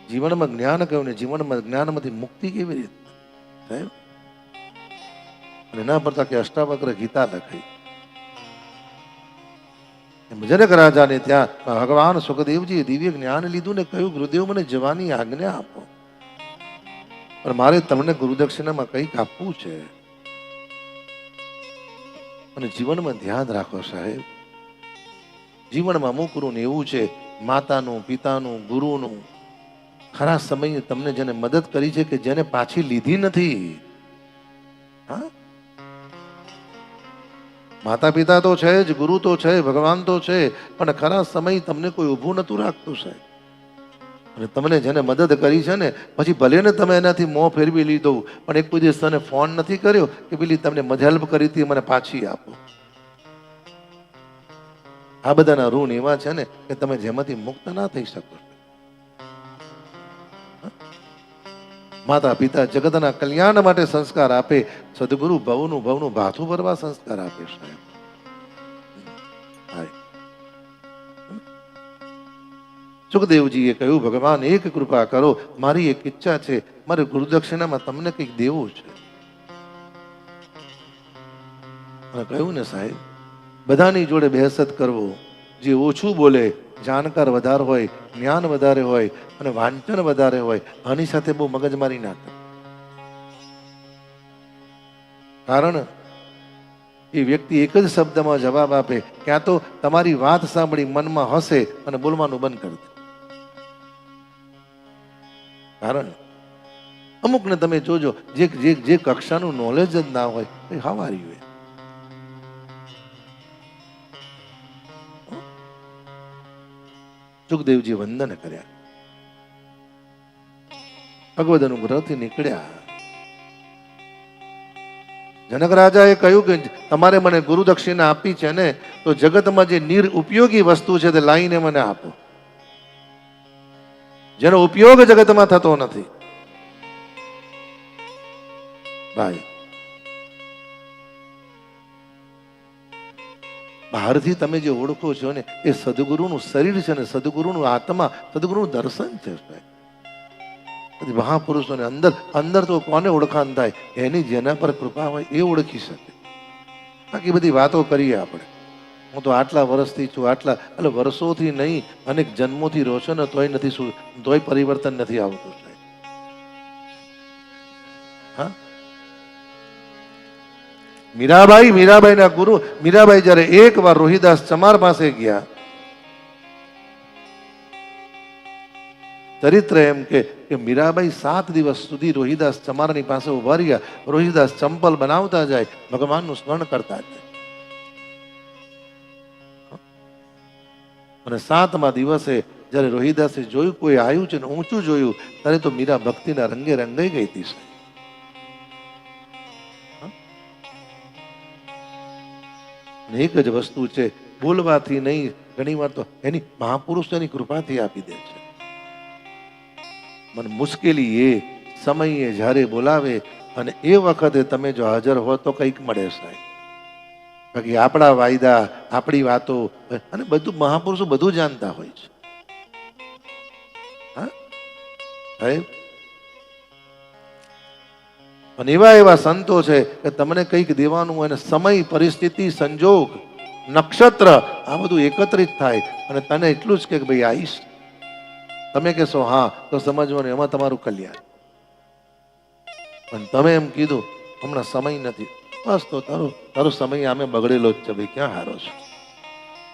જીવનમાં જ્ઞાન કહ્યું ને જીવનમાં જ્ઞાનમાંથી મુક્તિ કેવી રીતે સાહેબ? અને એના પર કે અષ્ટાવક્ર ગીતા લખાઈ. જનક રાજાને ત્યાં ભગવાન સુખદેવજીએ દિવ્ય જ્ઞાન લીધું ને કહ્યું ગુરુદેવ મને જવાની આજ્ઞા આપો, પણ મારે તમને ગુરુદક્ષિણામાં કંઈક આપવું છે. અને જીવનમાં ધ્યાન રાખો સાહેબ, જીવનમાં અમુક નું એવું છે, માતાનું પિતાનું ગુરુનું ખરા સમયે તમને જેને મદદ કરી છે કે જેને પાછી લીધી નથી. હા, માતા પિતા તો છે જ, ગુરુ તો છે, ભગવાન તો છે, પણ ખરા સમય તમને કોઈ ઊભું નતું રાખતું સાહેબ. અને તમને જેને મદદ કરી છે ને પછી ભલે ને તમે એનાથી મોં ફેરવી લીધો, પણ એક કોઈ દિવસ તને ફોન નથી કર્યો કે પેલી તમને હેલ્પ કરી હતી મને પાછી આપો. આ બધાના ઋણ એવા છે ને કે તમે જેમાંથી મુક્ત ના થઈ શકો. માતા પિતા જગતના કલ્યાણ માટે સંસ્કાર આપે, સદગુરુ ભવનું ભાથું ભરવા સંસ્કાર આપે સાહેબ. સુખદેવજીએ કહ્યું ભગવાન એક કૃપા કરો, મારી એક ઈચ્છા છે, મારે ગુરુદક્ષિણામાં તમને કંઈક દેવું છે. અને કહ્યું ને સાહેબ, બધાની જોડે બહેસત કરવો, જે ઓછું બોલે, જાણકાર વધારે હોય, જ્ઞાન વધારે હોય અને વાંચન વધારે હોય, આની સાથે બહુ મગજમારી ના કરે. કારણ એ વ્યક્તિ એક જ શબ્દમાં જવાબ આપે, ક્યાં તો તમારી વાત સાંભળી મનમાં હસે અને બોલવાનું બંધ કરી દે. કારણ અમુકને તમે જોજો જે કક્ષાનું નોલેજ જ ના હોય એ હવારી હોય. સુખદેવજી વંદન કર્યા, ભગવદ અનુગ્રહથી નીકળ્યા. જનક રાજાએ કહ્યું કે તમારે મને ગુરુ દક્ષિણા આપી છે ને, તો જગતમાં જે નિરુપયોગી વસ્તુ છે તે લાઈને મને આપો, જેનો ઉપયોગ જગતમાં થતો નથી. ભાઈ, બહારથી તમે જે ઓળખો છો ને એ સદગુરુનું શરીર છે ને, સદગુરુનું આત્મા, સદગુરુનું દર્શન છે. મહાપુરુષોને અંદર તો કોને ઓળખાણ થાય? એની જેના પર કૃપા હોય એ ઓળખી શકે. બાકી બધી વાતો કરીએ આપણે, હું તો આટલા વર્ષથી છું, આટલા એટલે વર્ષોથી નહીં, અનેક જન્મોથી રહો છો ને તોય નથી, તોય પરિવર્તન નથી આવતું સાહેબ. હા, મીરાબાઈ ના ગુરુ મીરાબાઈ જયારે એક વાર રોહિદાસ ચમાર પાસે ગયા, ચરિત્ર એમ કે મીરાબાઈ 7 દિવસ સુધી રોહિદાસ ચમારની પાસે ઉભા રહ્યા. રોહિદાસ ચંપલ બનાવતા જાય, ભગવાનનું સ્મરણ કરતા જાય. અને 7મા દિવસે જયારે રોહિદાસે જોયું કોઈ આવ્યું છે ને ઊંચું જોયું, ત્યારે તો મીરા ભક્તિના રંગે રંગાઈ ગઈ હતી. એક જ વસ્તુ છે, બોલવાથી નહીં, ઘણી વાર તો એની મહાપુરુષોની કૃપાથી આપી દે છે. મને મુશ્કેલી એ સમયે જ્યારે બોલાવે અને એ વખતે તમે જો હાજર હો તો કંઈક મળે સાહેબ. બાકી આપણા વાયદા, આપણી વાતો અને બધું મહાપુરુષો બધું જાણતા હોય છે. હા સાહેબ, અને એવા સંતો છે કે તમને કંઈક દેવાનું અને સમય, પરિસ્થિતિ, સંજોગ, નક્ષત્ર આ બધું એકત્રિત થાય અને તને એટલું જ કે ભાઈ આવીશ, તમે કહેશો હા તો સમજવાનું એમાં તમારું કલ્યાણ. પણ તમે એમ કીધું હમણાં સમય નથી, બસ તો તારો સમય આમે બગડેલો જ છે ભાઈ, ક્યાં હારો છે.